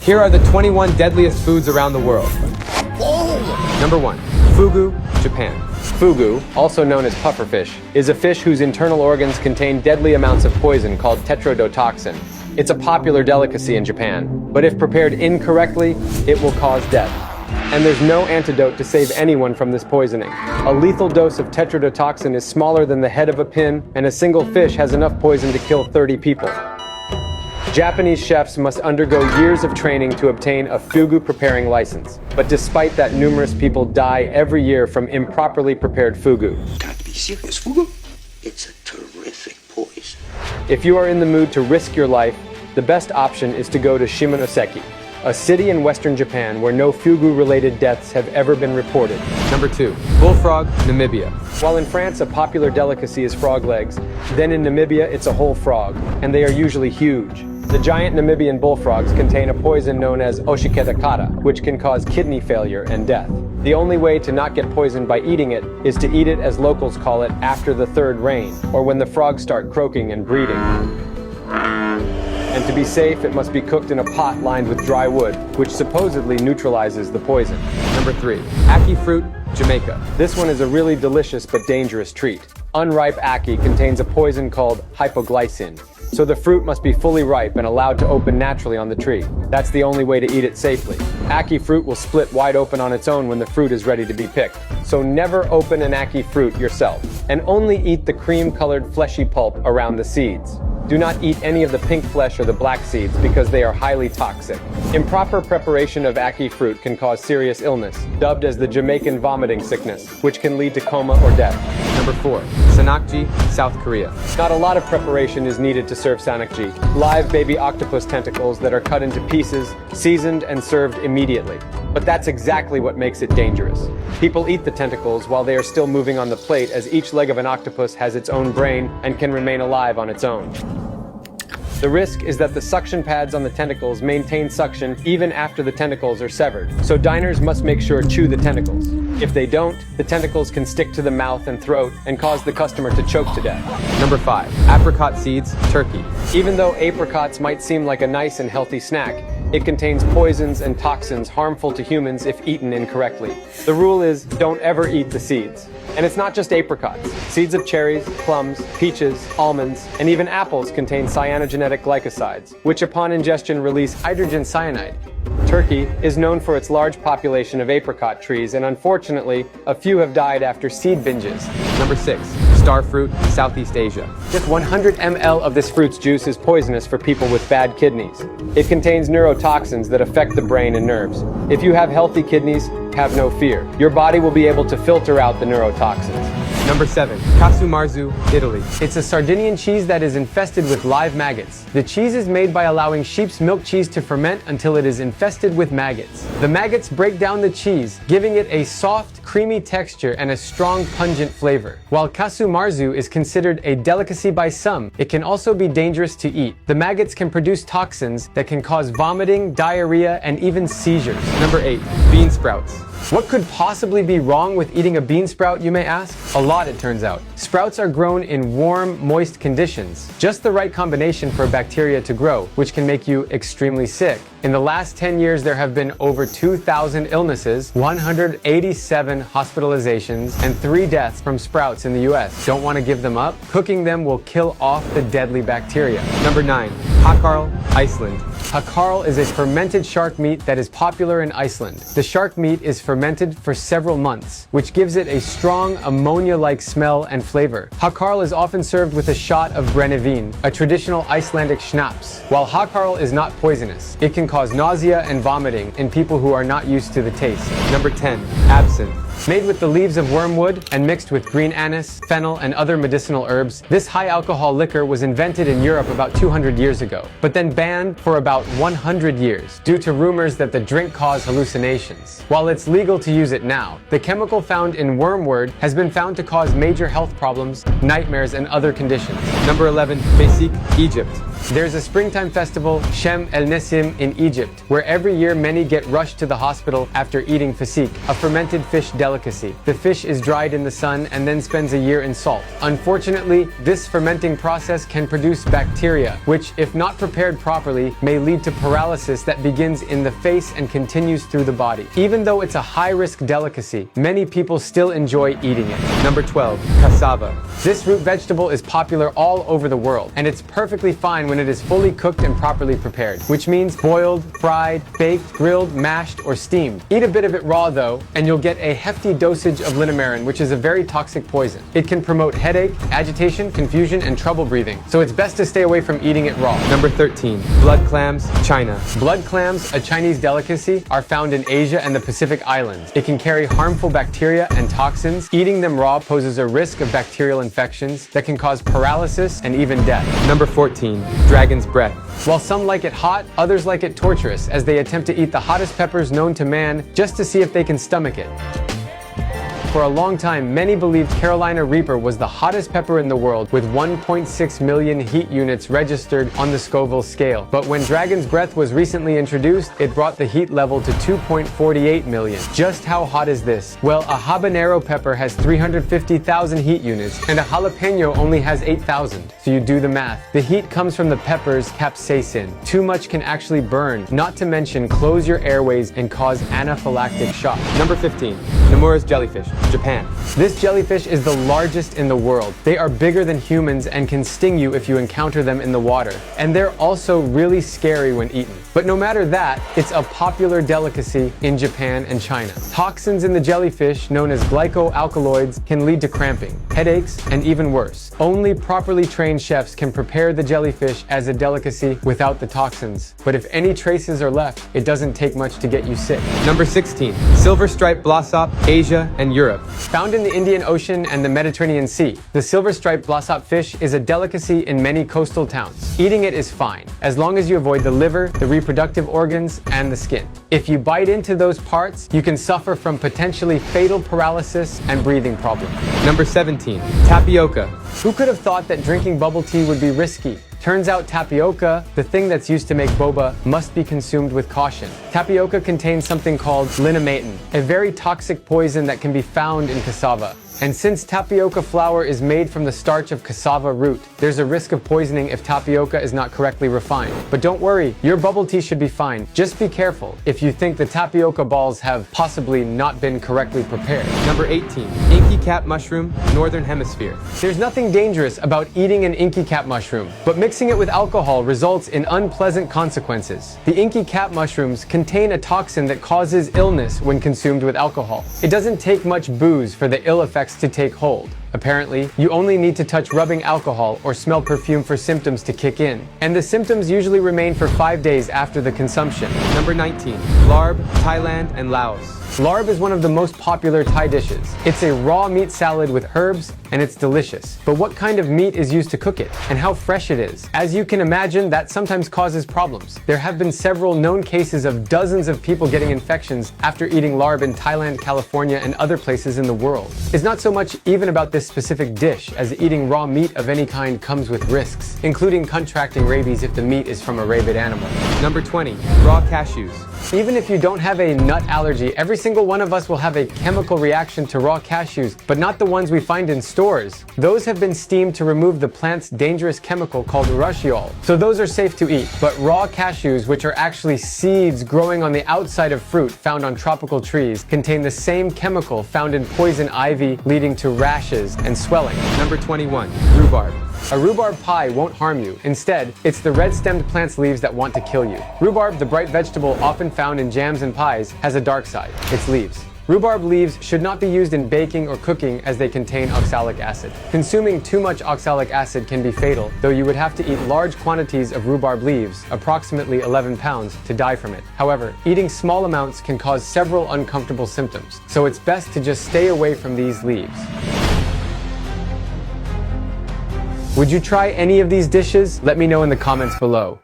Here are the 21 deadliest foods around the world. Number 1. Fugu, Japan. Fugu, also known as pufferfish, is a fish whose internal organs contain deadly amounts of poison called tetrodotoxin. It's a popular delicacy in Japan, but if prepared incorrectly, it will cause death. And there's no antidote to save anyone from this poisoning. A lethal dose of tetrodotoxin is smaller than the head of a pin, and a single fish has enough poison to kill 30 people. Japanese chefs must undergo years of training to obtain a fugu preparing license. But despite that, numerous people die every year from improperly prepared fugu. Got to be serious, fugu? It's a terrific poison. If you are in the mood to risk your life, the best option is to go to Shimonoseki, a city in western Japan where no fugu-related deaths have ever been reported. Number 2. Bullfrog, Namibia. While in France a popular delicacy is frog legs, then in Namibia it's a whole frog, and they are usually huge. The giant Namibian bullfrogs contain a poison known as oshiketakata, which can cause kidney failure and death. The only way to not get poisoned by eating it is to eat it, as locals call it, after the third rain, or when the frogs start croaking and breeding. And to be safe, it must be cooked in a pot lined with dry wood, which supposedly neutralizes the poison. Number 3. Ackee fruit, Jamaica. This one is a really delicious but dangerous treat. Unripe ackee contains a poison called hypoglycin, so the fruit must be fully ripe and allowed to open naturally on the tree. That's the only way to eat it safely. Ackee fruit will split wide open on its own when the fruit is ready to be picked. So never open an ackee fruit yourself, and only eat the cream-colored fleshy pulp around the seeds. Do not eat any of the pink flesh or the black seeds because they are highly toxic. Improper preparation of ackee fruit can cause serious illness, dubbed as the Jamaican vomiting sickness, which can lead to coma or death. Number 4. Sanakji, South Korea. Not a lot of preparation is needed to serve sanakji, live baby octopus tentacles that are cut into pieces, seasoned, and served immediately. But that's exactly what makes it dangerous. People eat the tentacles while they are still moving on the plate, as each leg of an octopus has its own brain and can remain alive on its own. The risk is that the suction pads on the tentacles maintain suction even after the tentacles are severed, so diners must make sure to chew the tentacles. If they don't, the tentacles can stick to the mouth and throat and cause the customer to choke to death. Number 5. Apricot seeds, Turkey. Even though apricots might seem like a nice and healthy snack, it contains poisons and toxins harmful to humans if eaten incorrectly. The rule is, don't ever eat the seeds. And it's not just apricots. Seeds of cherries, plums, peaches, almonds, and even apples contain cyanogenetic glycosides, which upon ingestion release hydrogen cyanide. Turkey is known for its large population of apricot trees, and unfortunately, a few have died after seed binges. Number 6. Starfruit, Southeast Asia. Just 100 ml of this fruit's juice is poisonous for people with bad kidneys. It contains neurotoxins that affect the brain and nerves. If you have healthy kidneys, have no fear. Your body will be able to filter out the neurotoxins. Number 7. Casu Marzu, Italy. It's a Sardinian cheese that is infested with live maggots. The cheese is made by allowing sheep's milk cheese to ferment until it is infested with maggots. The maggots break down the cheese, giving it a soft, creamy texture and a strong, pungent flavor. While casu marzu is considered a delicacy by some, it can also be dangerous to eat. The maggots can produce toxins that can cause vomiting, diarrhea, and even seizures. Number 8. Bean sprouts. What could possibly be wrong with eating a bean sprout, you may ask? A lot, it turns out. Sprouts are grown in warm, moist conditions, just the right combination for bacteria to grow, which can make you extremely sick. In the last 10 years, there have been over 2,000 illnesses, 187 hospitalizations, and 3 deaths from sprouts in the US. Don't want to give them up? Cooking them will kill off the deadly bacteria. Number 9. Hakkarl, Iceland. Hakkarl is a fermented shark meat that is popular in Iceland. The shark meat is fermented for several months, which gives it a strong ammonia-like smell and flavor. Hakkarl is often served with a shot of brennivin, a traditional Icelandic schnapps. While Hakkarl is not poisonous, it can cause nausea and vomiting in people who are not used to the taste. Number 10. Absinthe. Made with the leaves of wormwood and mixed with green anise, fennel, and other medicinal herbs, this high-alcohol liquor was invented in Europe about 200 years ago, but then banned for about 100 years due to rumors that the drink caused hallucinations. While it's legal to use it now, the chemical found in wormwood has been found to cause major health problems, nightmares, and other conditions. Number 11. Fesik, Egypt. There's a springtime festival, Shem El Nessim, in Egypt, where every year many get rushed to the hospital after eating fesik, a fermented fish delicacy. delicacy. The fish is dried in the sun and then spends a year in salt. Unfortunately, this fermenting process can produce bacteria, which, if not prepared properly, may lead to paralysis that begins in the face and continues through the body. Even though it's a high-risk delicacy, many people still enjoy eating it. Number 12. Cassava. This root vegetable is popular all over the world, and it's perfectly fine when it is fully cooked and properly prepared, which means boiled, fried, baked, grilled, mashed, or steamed. Eat a bit of it raw though, and you'll get a hefty dosage of linamarin, which is a very toxic poison. It can promote headache, agitation, confusion, and trouble breathing, so it's best to stay away from eating it raw. Number 13. Blood clams, China. Blood clams, a Chinese delicacy, are found in Asia and the Pacific Islands. It can carry harmful bacteria and toxins. Eating them raw poses a risk of bacterial infections that can cause paralysis and even death. Number 14. Dragon's breath. While some like it hot, others like it torturous, as they attempt to eat the hottest peppers known to man just to see if they can stomach it. For a long time, many believed Carolina Reaper was the hottest pepper in the world, with 1.6 million heat units registered on the Scoville scale. But when Dragon's Breath was recently introduced, it brought the heat level to 2.48 million. Just how hot is this? Well, a habanero pepper has 350,000 heat units, and a jalapeno only has 8,000. So you do the math. The heat comes from the pepper's capsaicin. Too much can actually burn, not to mention close your airways and cause anaphylactic shock. Number 15. Nomura's jellyfish, Japan. This jellyfish is the largest in the world. They are bigger than humans and can sting you if you encounter them in the water. And they're also really scary when eaten. But no matter that, it's a popular delicacy in Japan and China. Toxins in the jellyfish, known as glycoalkaloids, can lead to cramping, headaches, and even worse. Only properly trained chefs can prepare the jellyfish as a delicacy without the toxins. But if any traces are left, it doesn't take much to get you sick. Number 16. Silver striped blossop, Asia and Europe. Found in the Indian Ocean and the Mediterranean Sea, the silver-striped blossop fish is a delicacy in many coastal towns. Eating it is fine, as long as you avoid the liver, the reproductive organs, and the skin. If you bite into those parts, you can suffer from potentially fatal paralysis and breathing problems. Number 17. Tapioca. Who could have thought that drinking bubble tea would be risky? Turns out tapioca, the thing that's used to make boba, must be consumed with caution. Tapioca contains something called linamatin, a very toxic poison that can be found in cassava. And since tapioca flour is made from the starch of cassava root, there's a risk of poisoning if tapioca is not correctly refined. But don't worry, your bubble tea should be fine. Just be careful if you think the tapioca balls have possibly not been correctly prepared. Number 18. Inky cap mushroom, Northern Hemisphere. There's nothing dangerous about eating an inky cap mushroom, but mixing it with alcohol results in unpleasant consequences. The inky cap mushrooms contain a toxin that causes illness when consumed with alcohol. It doesn't take much booze for the ill effects to take hold. Apparently, you only need to touch rubbing alcohol or smell perfume for symptoms to kick in. And the symptoms usually remain for 5 days after the consumption. Number 19. Larb, Thailand and Laos. Larb is one of the most popular Thai dishes. It's a raw meat salad with herbs, and it's delicious. But what kind of meat is used to cook it, and how fresh it is? As you can imagine, that sometimes causes problems. There have been several known cases of dozens of people getting infections after eating larb in Thailand, California, and other places in the world. It's not so much even about this specific dish, as eating raw meat of any kind comes with risks, including contracting rabies if the meat is from a rabid animal. Number 20. Raw cashews. Even if you don't have a nut allergy, every single one of us will have a chemical reaction to raw cashews, but not the ones we find in stores. Those have been steamed to remove the plant's dangerous chemical called urushiol, so those are safe to eat. But raw cashews, which are actually seeds growing on the outside of fruit found on tropical trees, contain the same chemical found in poison ivy, leading to rashes and swelling. Number 21. Rhubarb. A rhubarb pie won't harm you. Instead, it's the red-stemmed plant's leaves that want to kill you. Rhubarb, the bright vegetable often found in jams and pies, has a dark side: its leaves. Rhubarb leaves should not be used in baking or cooking as they contain oxalic acid. Consuming too much oxalic acid can be fatal, though you would have to eat large quantities of rhubarb leaves, approximately 11 pounds, to die from it. However, eating small amounts can cause several uncomfortable symptoms, so it's best to just stay away from these leaves. Would you try any of these dishes? Let me know in the comments below.